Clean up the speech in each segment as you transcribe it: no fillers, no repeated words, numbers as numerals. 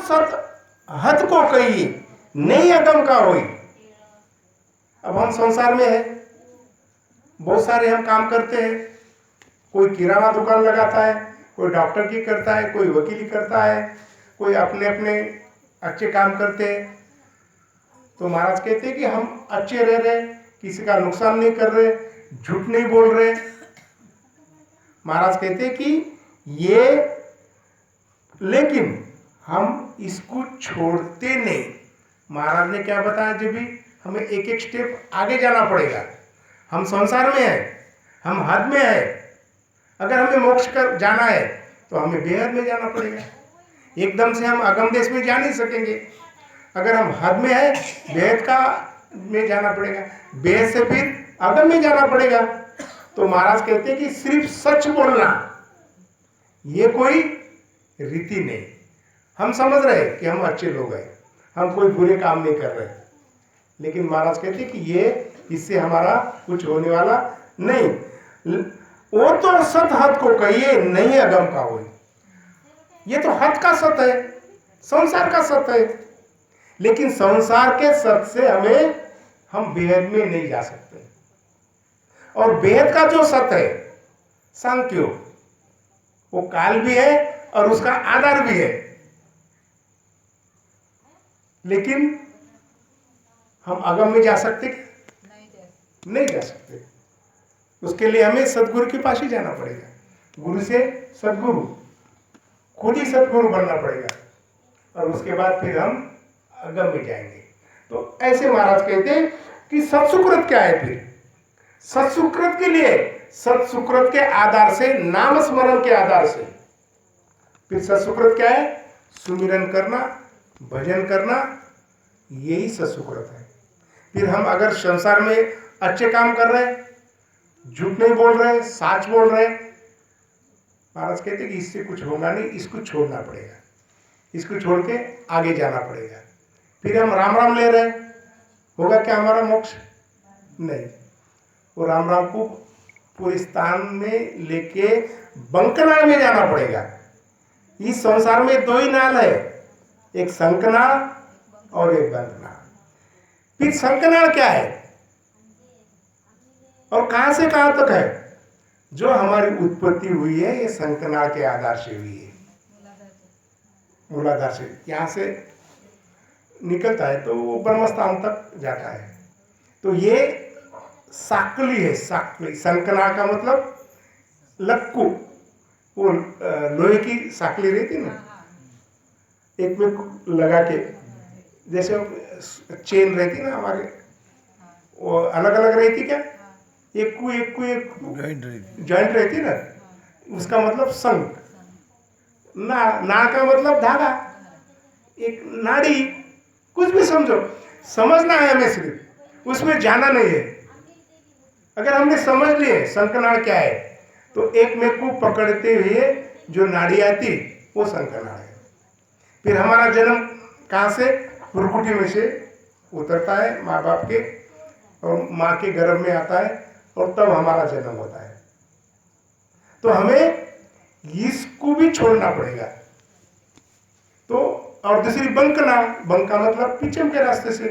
सत हद को कहिए नहीं अगम का होई। अब हम संसार में है, बहुत सारे हम काम करते हैं, कोई किराना दुकान लगाता है, कोई डॉक्टर की करता है, कोई वकीली करता है, कोई अपने अपने अच्छे काम करते हैं। तो महाराज कहते हैं कि हम अच्छे रह रहे, किसी का नुकसान नहीं कर रहे, झूठ नहीं बोल रहे। महाराज कहते हैं कि ये, लेकिन हम इसको छोड़ते नहीं। महाराज ने क्या बताया, जब भी हमें एक एक स्टेप आगे जाना पड़ेगा। हम संसार में है, हम हद में है, अगर हमें मोक्ष कर जाना है तो हमें बेहद में जाना पड़ेगा। एकदम से हम अगम देश में जा नहीं सकेंगे। अगर हम हद में है, बेहद का में जाना पड़ेगा, बेहद से फिर अगम में जाना पड़ेगा। तो महाराज कहते हैं कि सिर्फ सच बोलना ये कोई रीति नहीं। हम समझ रहे कि हम अच्छे लोग हैं, हम कोई बुरे काम नहीं कर रहे, लेकिन महाराज कहते हैं कि ये इससे हमारा कुछ होने वाला नहीं। वो तो सत हद को कहिए नहीं अगम का हो। ये तो हद का सत है, संसार का सत है, लेकिन संसार के सत से हम बेहद में नहीं जा सकते। और बेहद का जो सत है सांख्यो, वो काल भी है और उसका आधार भी है, लेकिन हम अगम में जा सकते नहीं जा सकते। उसके लिए हमें सदगुरु के पास ही जाना पड़ेगा। गुरु से सदगुरु, खुद ही सदगुरु बनना पड़ेगा, और उसके बाद फिर हम अगम में जाएंगे। तो ऐसे महाराज कहते हैं कि सत्सुकृत क्या है। फिर सत्सुकृत के लिए, सत्सुकृत के आधार से, नाम स्मरण के आधार से, फिर सत्सुकृत क्या है, सुमिरन करना, भजन करना, यही सत्सुकृत है। फिर हम अगर संसार में अच्छे काम कर रहे हैं, झूठ नहीं बोल रहे, सच बोल रहे, महाराज कहते हैं कि इससे कुछ होगा नहीं, इसको छोड़ना पड़ेगा, इसको छोड़ के आगे जाना पड़ेगा। फिर हम राम राम ले रहे, होगा क्या हमारा मोक्ष? नहीं। वो राम राम को पूरे स्थान में लेके बंकनाल में जाना पड़ेगा। इस संसार में दो ही नाल है, एक शंखनाल और एक बंकनाल। फिर शंखनाल क्या है और कहां से कहां तक है? जो हमारी उत्पत्ति हुई है, ये शंखनाल के आधार से हुई है, मूलाधार से। यहां से निकलता है तो वो ब्रह्मस्थान तक जाता है। तो ये साकली है, साकली। शंखनाल का मतलब लक्कू, वो लोहे की साकली रहती ना, एक में लगा के, जैसे चेन रहती ना हमारे, वो अलग अलग रहती क्या, एक जॉइंट रहती ना, उसका मतलब शंख। ना का मतलब धागा, एक नाड़ी, कुछ भी समझो, समझना है हमें, सिर्फ उसमें जाना नहीं है। अगर हमने समझ लिए शंखनाल क्या है, तो एक में को पकड़ते हुए जो नाड़ी आती, वो शंखनाल है। फिर हमारा जन्म कहाँ से? भ्रुकुटी में से उतरता है माँ बाप के, और माँ के गर्भ में आता है, और तब हमारा जन्म होता है। तो हमें इसको भी छोड़ना पड़ेगा। तो और दूसरी बंकनाल, बंका मतलब पीछे के रास्ते से।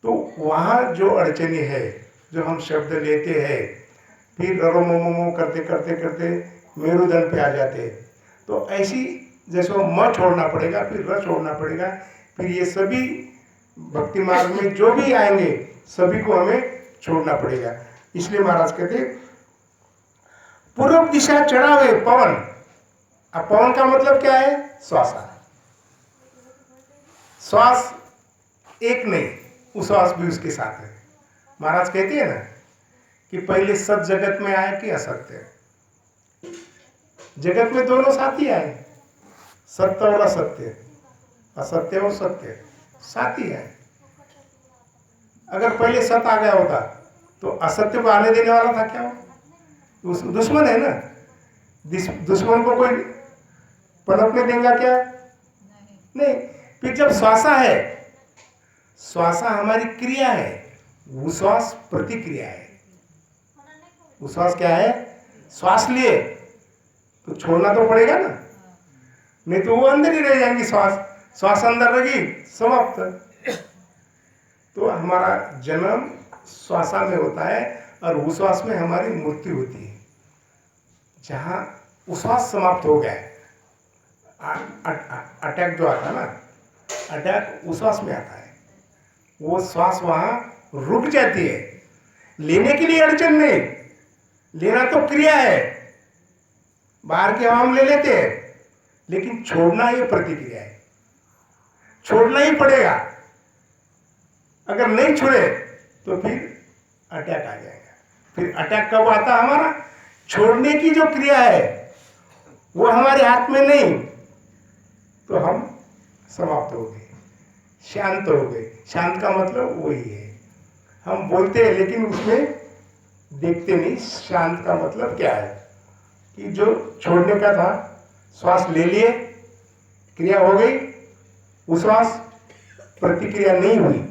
तो वहां जो अड़चने है, जो हम शब्द लेते हैं, फिर ररो मोमो करते करते करते मेरुदंड पे आ जाते हैं। तो ऐसी जैसे म छोड़ना पड़ेगा, फिर र छोड़ना पड़ेगा, फिर ये सभी भक्ति मार्ग में जो भी आएंगे सभी को हमें छोड़ना पड़ेगा। इसलिए महाराज कहते पूर्व दिशा चढ़ावे पवन। अब पवन का मतलब क्या है? श्वास। श्वास एक नहीं, उश्वास भी उसके साथ है। महाराज कहते हैं ना कि पहले सत जगत में आए कि असत्य। जगत में दोनों साथी आए, सत्य और असत्य, असत्य और सत्य साथी है। अगर पहले सत्य आ गया होता तो असत्य को आने देने वाला था क्या? वो दुश्मन है ना, दुश्मन को कोई पनपने देगा क्या? नहीं। फिर जब श्वासा है, श्वासा हमारी क्रिया है, उश्वास प्रतिक्रिया है। उश्वास क्या है? श्वास लिए तो छोड़ना तो पड़ेगा ना। नहीं तो वो अंदर ही रह जाएंगी। श्वास अंदर रही, समाप्त। तो हमारा जन्म श्वासा में होता है और उश्वास में हमारी मृत्यु होती है। जहाँ उश्वास समाप्त हो गया, अटैक जो आता है ना, अटैक उश्वास में आता है, वो श्वास वहाँ रुक जाती है। लेने के लिए अड़चन नहीं, लेना तो क्रिया है, बाहर की हवा हम ले लेते हैं, लेकिन छोड़ना ही प्रतिक्रिया है, छोड़ना ही पड़ेगा। अगर नहीं छोड़े तो फिर अटैक आ जाएगा। फिर अटैक कब आता है? हमारा छोड़ने की जो क्रिया है वो हमारे हाथ में नहीं, तो हम समाप्त हो गए, शांत हो गए। शांत का मतलब वही है, हम बोलते हैं लेकिन उसमें देखते नहीं। शांत का मतलब क्या है कि जो छोड़ने का था, श्वास ले लिए, क्रिया हो गई, उश्वास प्रतिक्रिया नहीं हुई,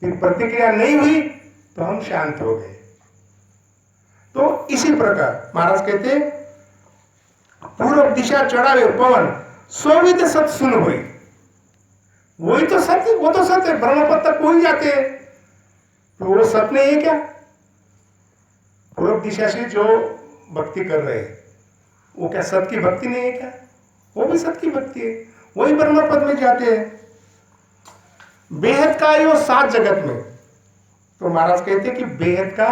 फिर प्रतिक्रिया नहीं हुई तो हम शांत हो गए। तो इसी प्रकार महाराज कहते, पूर्व दिशा चढ़ावे पवन सोवित सत सुन हुई। वही तो सत्य, वो तो सत्य, ब्रह्मपद तक हो ही जाते हैं, तो वो सत्य नहीं है क्या? पूर्व दिशा से जो भक्ति कर रहे हैं वो क्या सत्य की भक्ति नहीं है क्या? वो भी सत्य की भक्ति है, वही ब्रह्मपद में जाते हैं। बेहद का यो सात जगत में, तो महाराज कहते हैं कि बेहद का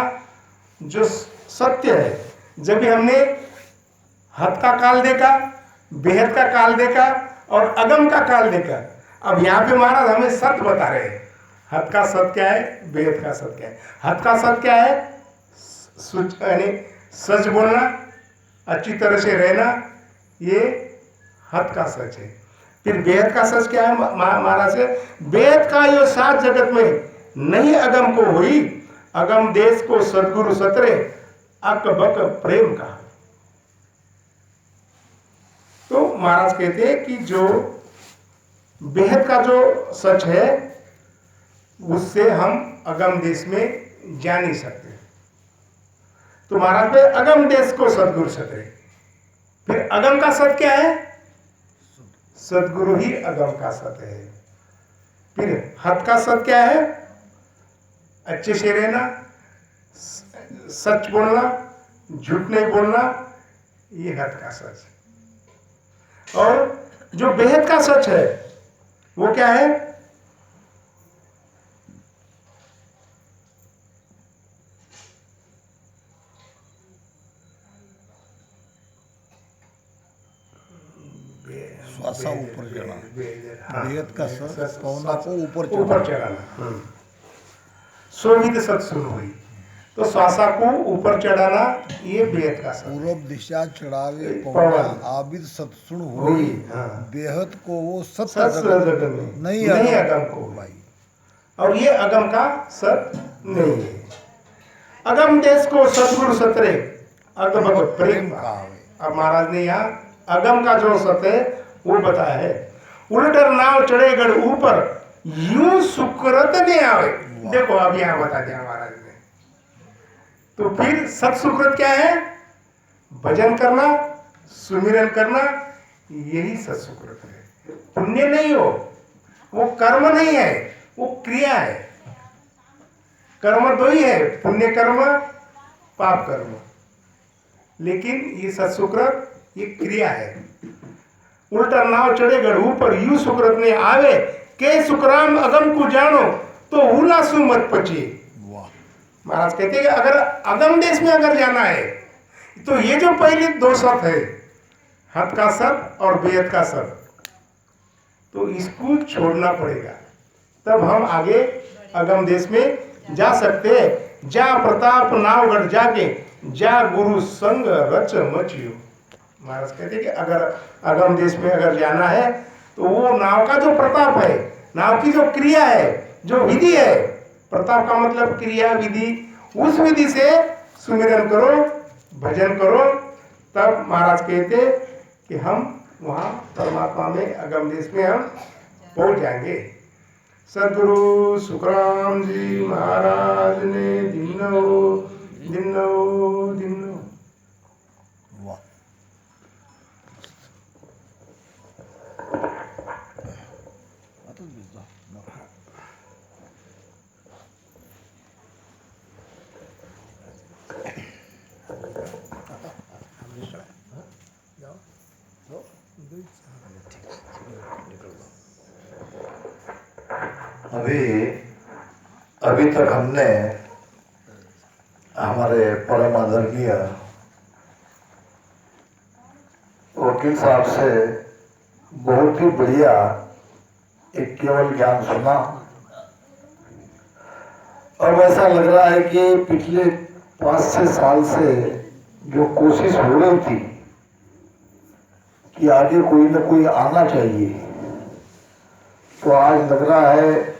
जो सत्य है, जब भी हमने हद का काल देखा, बेहद का काल देखा और अगम का काल देखा, अब यहाँ पे महाराज हमें सत्य बता रहे हैं। हद का सत्य क्या है, बेहद का सत्य क्या है? हद का सत्य क्या है? यानी सच बोलना, अच्छी तरह से रहना, ये हद का सच है। फिर बेहद का सच क्या है महाराज से? बेहद का यो सात जगत में नहीं अगम को हुई, अगम देश को सदगुरु सतरे अकबक प्रेम का। तो महाराज कहते हैं कि जो बेहद का जो सच है उससे हम अगम देश में जा नहीं सकते। तो महाराज पे अगम देश को सदगुरु सतरे। फिर अगम का सत्य क्या है? सदगुरु ही अगम का सत्य है। फिर हद का सत्य क्या है? अच्छे से रहना, सच बोलना, झूठ नहीं बोलना, ये हद का सच। और जो बेहद का सच है वो क्या है? श्वासा ऊपर चढ़ा, बेहद का सच पौना को ऊपर चढ़ाना, सोवित सत सुन हुई। तो श्वासा को ऊपर चढ़ाना, ये बेहद का सच। पूर्व दिशा चढ़ावे पौना आबिद सत्सुण हुई, बेहद को वो सत्य जगत में नहीं अगम को भाई। और ये अगम का सत्य नहीं है। अगम देश को सदगुरु सतरे अकबक प्रेम का। अब महाराज ने यहाँ अगम का जो सत्य है वो बताया है। उलटर नाव चढ़ेगढ़ ऊपर यूं सुकृत ने आवे। देखो अब यहाँ बता दिया महाराज ने। तो फिर सत सुकृत क्या है? भजन करना, सुमिरन करना, यही सत सुकृत है। पुण्य नहीं हो, वो कर्म नहीं है, वो क्रिया है। कर्म दो ही है, पुण्य कर्म, पाप कर्म। लेकिन ये सत सुकृत ये क्रिया है। उल्टा नाव चढ़े गढ़ ऊपर यू सुकृत ने आवे के सुकराम अगम को जानो तो हुलासु मत पचे। महाराज कहते हैं कि अगर अगम देश में अगर जाना है तो ये जो पहले दो सत है, हद का सत और बेहद का सत, तो इसको छोड़ना पड़ेगा, तब हम आगे अगम देश में जा सकते हैं। जा प्रताप नावगढ़ जाके जा गुरु संग रच मचियो। महाराज कहते हैं कि अगर अगम देश में अगर जाना है तो वो नाव का जो प्रताप है, नाव की जो क्रिया है, जो विधि है, प्रताप का मतलब क्रिया विधि, उस विधि से सुमिरन करो, भजन करो, तब महाराज कहते कि हम वहाँ परमात्मा में अगम देश में हम पहुँच जाएंगे। सदगुरु सुखराम जी महाराज ने दिनो अभी अभी तक हमने हमारे परम आदरणीय वकील साहब से बहुत ही बढ़िया एक केवल ज्ञान सुना। अब ऐसा लग रहा है कि पिछले 5-6 साल से जो कोशिश हो रही थी कि आगे कोई ना कोई आना चाहिए, तो आज लग रहा है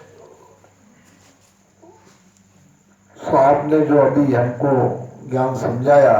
तो आपने जो अभी हमको ज्ञान समझाया